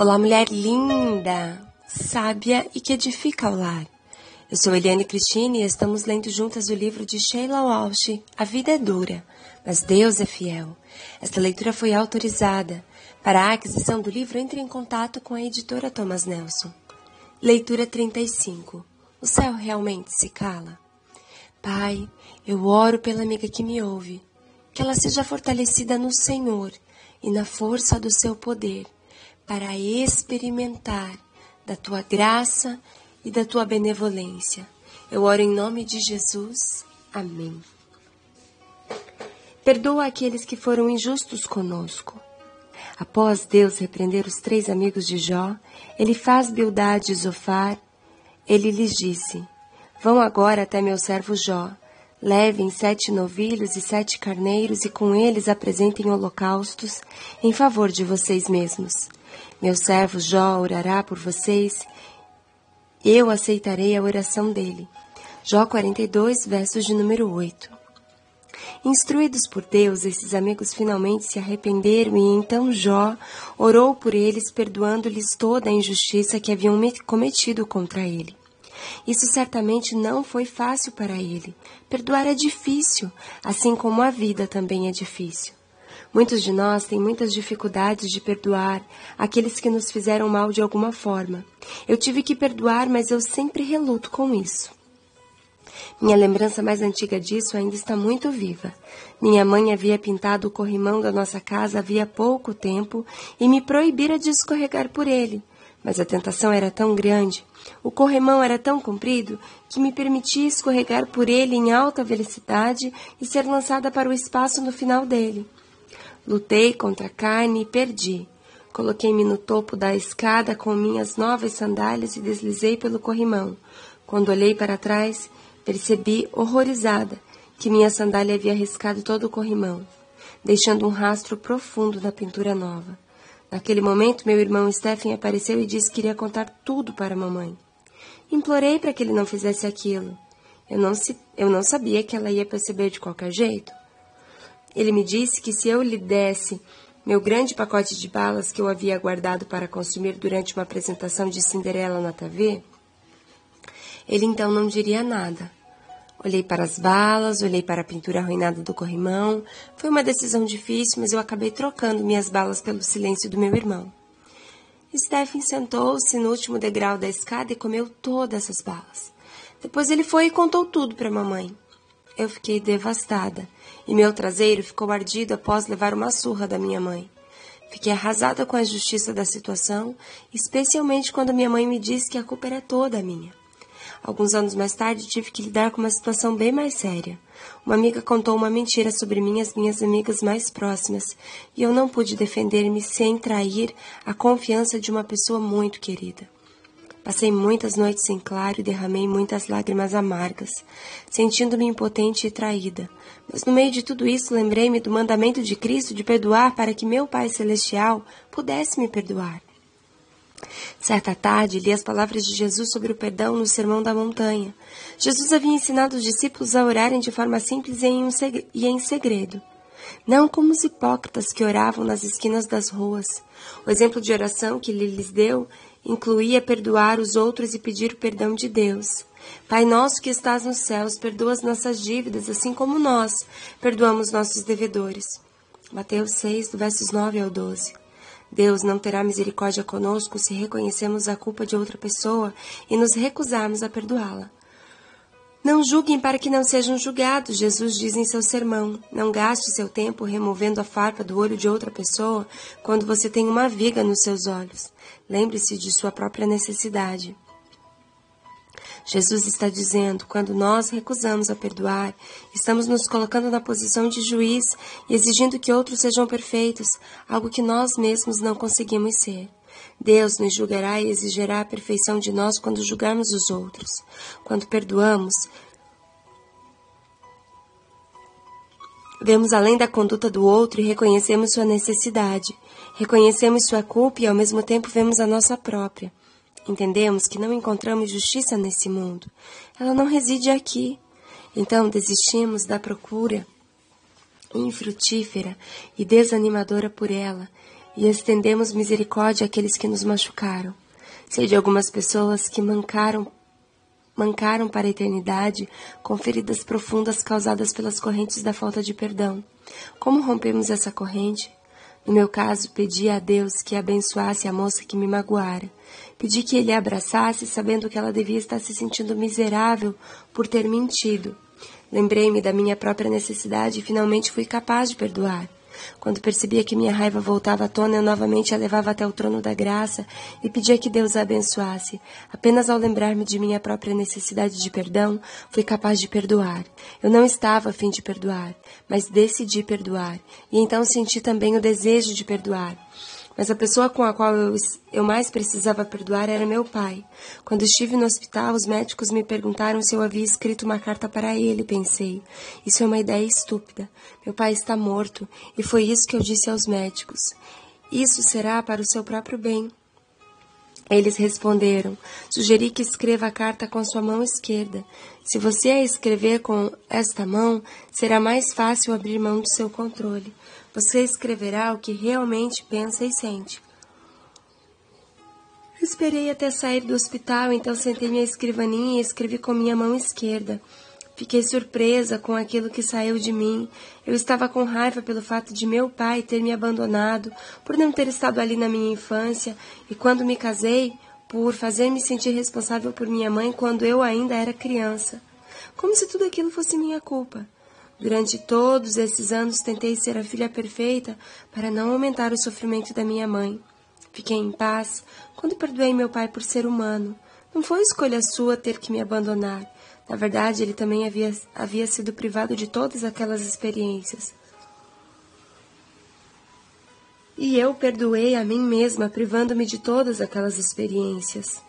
Olá, mulher linda, sábia e que edifica o lar. Eu sou Eliane Cristine e estamos lendo juntas o livro de Sheila Walsh, A Vida é Dura, mas Deus é Fiel. Esta leitura foi autorizada. Para a aquisição do livro, entre em contato com a editora Thomas Nelson. Leitura 35. O céu realmente se cala? Pai, eu oro pela amiga que me ouve, que ela seja fortalecida no Senhor e na força do seu poder, para experimentar da tua graça e da tua benevolência. Eu oro em nome de Jesus. Amém. Perdoa aqueles que foram injustos conosco. Após Deus repreender os 3 amigos de Jó, ele faz Bildade e Zofar. Ele lhes disse: Vão agora até meu servo Jó. Levem 7 novilhos e 7 carneiros e com eles apresentem holocaustos em favor de vocês mesmos. Meu servo Jó orará por vocês. Eu aceitarei a oração dele. Jó 42, versos de número 8. Instruídos por Deus, esses amigos finalmente se arrependeram e então Jó orou por eles, perdoando-lhes toda a injustiça que haviam cometido contra ele. Isso certamente não foi fácil para ele. Perdoar é difícil, assim como a vida também é difícil. Muitos de nós têm muitas dificuldades de perdoar aqueles que nos fizeram mal de alguma forma. Eu tive que perdoar, mas eu sempre reluto com isso. Minha lembrança mais antiga disso ainda está muito viva. Minha mãe havia pintado o corrimão da nossa casa havia pouco tempo e me proibira de escorregar por ele. Mas a tentação era tão grande, o corrimão era tão comprido, que me permitia escorregar por ele em alta velocidade e ser lançada para o espaço no final dele. Lutei contra a carne e perdi. Coloquei-me no topo da escada com minhas novas sandálias e deslizei pelo corrimão. Quando olhei para trás, percebi, horrorizada, que minha sandália havia riscado todo o corrimão, deixando um rastro profundo na pintura nova. Naquele momento, meu irmão Stephen apareceu e disse que iria contar tudo para a mamãe. Implorei para que ele não fizesse aquilo. Eu não sabia que ela ia perceber de qualquer jeito. Ele me disse que se eu lhe desse meu grande pacote de balas que eu havia guardado para consumir durante uma apresentação de Cinderela na TV, ele então não diria nada. Olhei para as balas, olhei para a pintura arruinada do corrimão. Foi uma decisão difícil, mas eu acabei trocando minhas balas pelo silêncio do meu irmão. Stephen sentou-se no último degrau da escada e comeu todas as balas. Depois ele foi e contou tudo para a mamãe. Eu fiquei devastada, e meu traseiro ficou ardido após levar uma surra da minha mãe. Fiquei arrasada com a injustiça da situação, especialmente quando minha mãe me disse que a culpa era toda minha. Alguns anos mais tarde, tive que lidar com uma situação bem mais séria. Uma amiga contou uma mentira sobre mim às minhas amigas mais próximas, e eu não pude defender-me sem trair a confiança de uma pessoa muito querida. Passei muitas noites em claro e derramei muitas lágrimas amargas, sentindo-me impotente e traída. Mas no meio de tudo isso, lembrei-me do mandamento de Cristo de perdoar para que meu Pai Celestial pudesse me perdoar. Certa tarde, li as palavras de Jesus sobre o perdão no Sermão da Montanha. Jesus havia ensinado os discípulos a orarem de forma simples e em segredo. Não como os hipócritas que oravam nas esquinas das ruas. O exemplo de oração que ele lhes deu incluía perdoar os outros e pedir o perdão de Deus. Pai nosso que estás nos céus, perdoa as nossas dívidas, assim como nós perdoamos nossos devedores. Mateus 6, do versos 9 ao 12. Deus não terá misericórdia conosco se reconhecemos a culpa de outra pessoa e nos recusarmos a perdoá-la. Não julguem para que não sejam julgados, Jesus diz em seu sermão. Não gaste seu tempo removendo a farpa do olho de outra pessoa quando você tem uma viga nos seus olhos. Lembre-se de sua própria necessidade. Jesus está dizendo, quando nós recusamos a perdoar, estamos nos colocando na posição de juiz e exigindo que outros sejam perfeitos, algo que nós mesmos não conseguimos ser. Deus nos julgará e exigirá a perfeição de nós quando julgarmos os outros. Quando perdoamos, vemos além da conduta do outro e reconhecemos sua necessidade. Reconhecemos sua culpa e ao mesmo tempo vemos a nossa própria. Entendemos que não encontramos justiça nesse mundo. Ela não reside aqui. Então desistimos da procura infrutífera e desanimadora por ela e estendemos misericórdia àqueles que nos machucaram. Sei de algumas pessoas que mancaram para a eternidade com feridas profundas causadas pelas correntes da falta de perdão. Como rompemos essa corrente? No meu caso, pedi a Deus que abençoasse a moça que me magoara. Pedi que ele a abraçasse, sabendo que ela devia estar se sentindo miserável por ter mentido. Lembrei-me da minha própria necessidade e finalmente fui capaz de perdoar. Quando percebia que minha raiva voltava à tona, eu novamente a levava até o trono da graça e pedia que Deus a abençoasse. Apenas ao lembrar-me de minha própria necessidade de perdão, fui capaz de perdoar. Eu não estava a fim de perdoar, mas decidi perdoar. E então senti também o desejo de perdoar. Mas a pessoa com a qual eu mais precisava perdoar era meu pai. Quando estive no hospital, os médicos me perguntaram se eu havia escrito uma carta para ele, pensei. Isso é uma ideia estúpida. Meu pai está morto, e foi isso que eu disse aos médicos. Isso será para o seu próprio bem. Eles responderam, sugeri que escreva a carta com sua mão esquerda. Se você a escrever com esta mão, será mais fácil abrir mão do seu controle. Você escreverá o que realmente pensa e sente. Esperei até sair do hospital, então sentei minha escrivaninha e escrevi com minha mão esquerda. Fiquei surpresa com aquilo que saiu de mim. Eu estava com raiva pelo fato de meu pai ter me abandonado, por não ter estado ali na minha infância, e quando me casei, por fazer-me sentir responsável por minha mãe quando eu ainda era criança. Como se tudo aquilo fosse minha culpa. Durante todos esses anos tentei ser a filha perfeita para não aumentar o sofrimento da minha mãe. Fiquei em paz quando perdoei meu pai por ser humano. Não foi escolha sua ter que me abandonar. Na verdade, ele também havia sido privado de todas aquelas experiências. E eu perdoei a mim mesma, privando-me de todas aquelas experiências.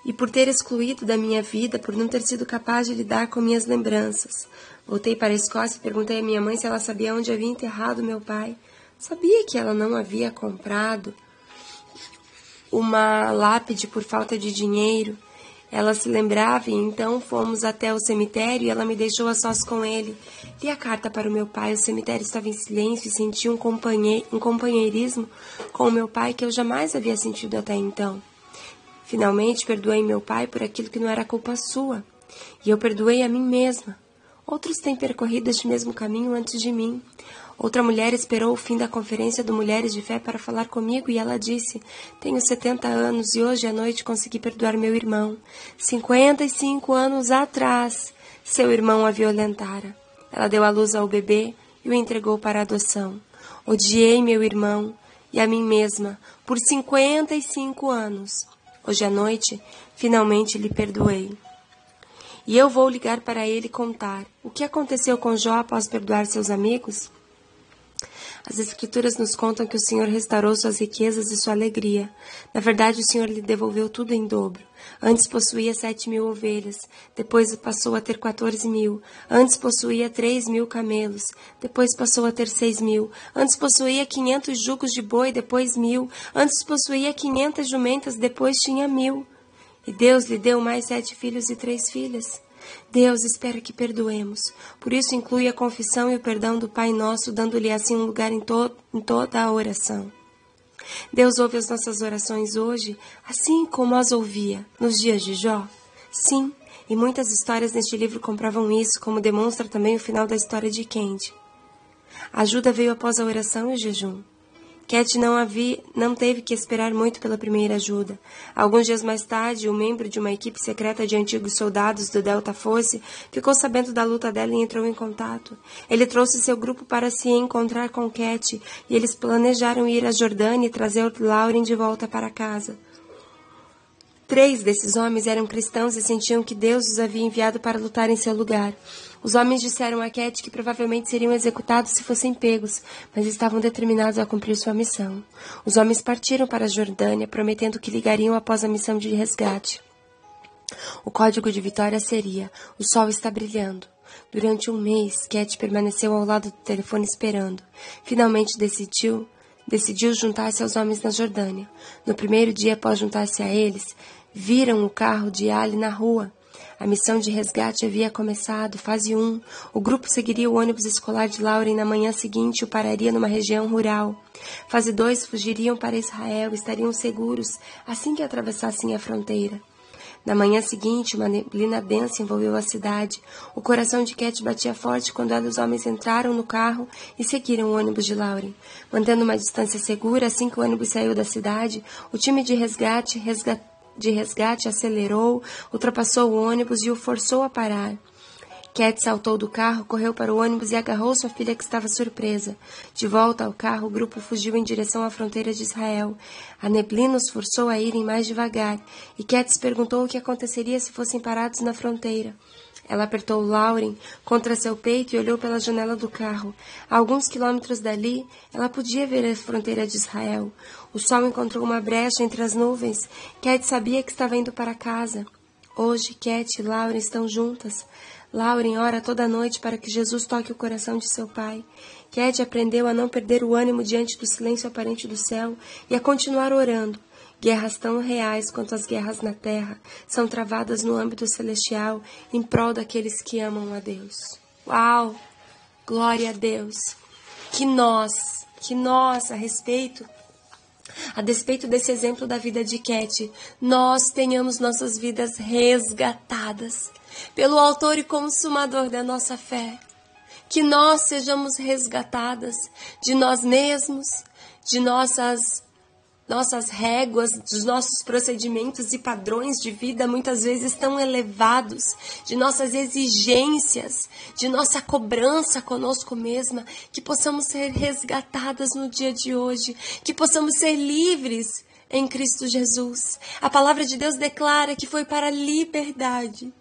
E por ter excluído da minha vida, por não ter sido capaz de lidar com minhas lembranças. Voltei para a Escócia e perguntei à minha mãe se ela sabia onde havia enterrado meu pai. Sabia que ela não havia comprado uma lápide por falta de dinheiro. Ela se lembrava e então fomos até o cemitério e ela me deixou a sós com ele. Li a carta para o meu pai, o cemitério estava em silêncio e senti um companheirismo com o meu pai que eu jamais havia sentido até então. Finalmente perdoei meu pai por aquilo que não era culpa sua. E eu perdoei a mim mesma. Outros têm percorrido este mesmo caminho antes de mim. Outra mulher esperou o fim da conferência do Mulheres de Fé para falar comigo e ela disse, tenho 70 anos e hoje à noite consegui perdoar meu irmão. 55 anos atrás, seu irmão a violentara. Ela deu à luz ao bebê e o entregou para a adoção. Odiei meu irmão e a mim mesma por 55 anos. Hoje à noite, finalmente lhe perdoei. E eu vou ligar para ele e contar o que aconteceu com Jó após perdoar seus amigos. As Escrituras nos contam que o Senhor restaurou suas riquezas e sua alegria. Na verdade, o Senhor lhe devolveu tudo em dobro. Antes possuía 7.000 ovelhas, depois passou a ter 14.000. Antes possuía 3.000 camelos, depois passou a ter 6.000. Antes possuía 500 jugos de boi, depois 1.000. Antes possuía 500 jumentas, depois tinha 1.000. E Deus lhe deu mais 7 filhos e 3 filhas. Deus espera que perdoemos. Por isso inclui a confissão e o perdão do Pai Nosso, dando-lhe assim um lugar em toda a oração. Deus ouve as nossas orações hoje, assim como as ouvia nos dias de Jó? Sim, e muitas histórias neste livro comprovam isso, como demonstra também o final da história de Candy. A ajuda veio após a oração e o jejum. Cat não teve que esperar muito pela primeira ajuda. Alguns dias mais tarde, um membro de uma equipe secreta de antigos soldados do Delta Force ficou sabendo da luta dela e entrou em contato. Ele trouxe seu grupo para se encontrar com Cat e eles planejaram ir à Jordânia e trazer Lauren de volta para casa. 3 desses homens eram cristãos e sentiam que Deus os havia enviado para lutar em seu lugar. Os homens disseram a Cat que provavelmente seriam executados se fossem pegos, mas estavam determinados a cumprir sua missão. Os homens partiram para a Jordânia, prometendo que ligariam após a missão de resgate. O código de vitória seria: o sol está brilhando. Durante um mês, Cat permaneceu ao lado do telefone esperando. Finalmente decidiu juntar-se aos homens na Jordânia. No primeiro dia após juntar-se a eles, viram o carro de Ali na rua. A missão de resgate havia começado. Fase 1. O grupo seguiria o ônibus escolar de Lauren na manhã seguinte e o pararia numa região rural. Fase 2. Fugiriam para Israel e estariam seguros assim que atravessassem a fronteira. Na manhã seguinte, uma neblina densa envolveu a cidade. O coração de Cat batia forte quando ela e os homens entraram no carro e seguiram o ônibus de Lauren. Mantendo uma distância segura, assim que o ônibus saiu da cidade, o time de resgate acelerou, ultrapassou o ônibus e o forçou a parar. Cat saltou do carro, correu para o ônibus e agarrou sua filha, que estava surpresa. De volta ao carro, o grupo fugiu em direção à fronteira de Israel. A neblina os forçou a irem mais devagar, e Cat se perguntou o que aconteceria se fossem parados na fronteira. Ela apertou Lauren contra seu peito e olhou pela janela do carro. A alguns quilômetros dali, ela podia ver a fronteira de Israel. O sol encontrou uma brecha entre as nuvens. Cat sabia que estava indo para casa. Hoje, Cat e Lauren estão juntas. Lauren ora toda noite para que Jesus toque o coração de seu pai. Cat aprendeu a não perder o ânimo diante do silêncio aparente do céu e a continuar orando. Guerras tão reais quanto as guerras na terra são travadas no âmbito celestial em prol daqueles que amam a Deus. Uau! Glória a Deus! Que nós, a despeito desse exemplo da vida de Cat, nós tenhamos nossas vidas resgatadas pelo autor e consumador da nossa fé. Que nós sejamos resgatadas de nós mesmos, de nossas réguas, dos nossos procedimentos e padrões de vida muitas vezes tão elevados, de nossas exigências, de nossa cobrança conosco mesma, que possamos ser resgatadas no dia de hoje, que possamos ser livres em Cristo Jesus. A palavra de Deus declara que foi para a liberdade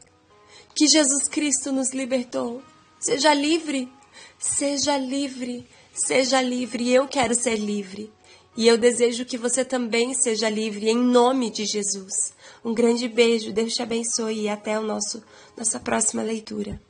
que Jesus Cristo nos libertou. Seja livre, seja livre, seja livre. Eu quero ser livre. E eu desejo que você também seja livre em nome de Jesus. Um grande beijo, Deus te abençoe e até nossa próxima leitura.